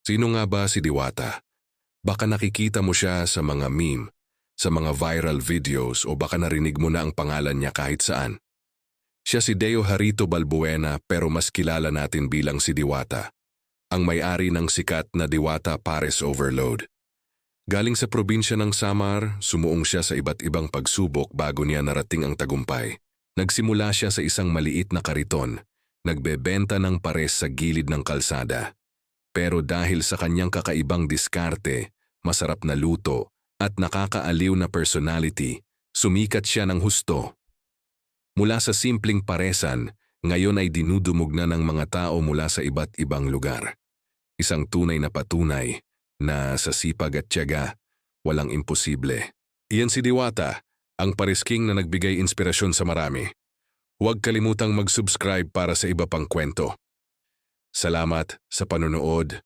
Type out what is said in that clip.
Sino nga ba si Diwata? Baka nakikita mo siya sa mga meme, sa mga viral videos o baka narinig mo na ang pangalan niya kahit saan. Siya si Deo Harito Balbuena pero mas kilala natin bilang si Diwata, ang may-ari ng sikat na Diwata Pares Overload. Galing sa probinsya ng Samar, sumuong siya sa iba't ibang pagsubok bago niya narating ang tagumpay. Nagsimula siya sa isang maliit na kariton, nagbebenta ng pares sa gilid ng kalsada. Pero dahil sa kanyang kakaibang diskarte, masarap na luto, at nakakaaliw na personality, sumikat siya ng husto. Mula sa simpleng paresan, ngayon ay dinudumog na ng mga tao mula sa iba't ibang lugar. Isang tunay na patunay na sa sipag at tiyaga, walang imposible. Iyan si Diwata, ang Pares King na nagbigay inspirasyon sa marami. Huwag kalimutang mag-subscribe para sa iba pang kwento. Salamat sa panonood.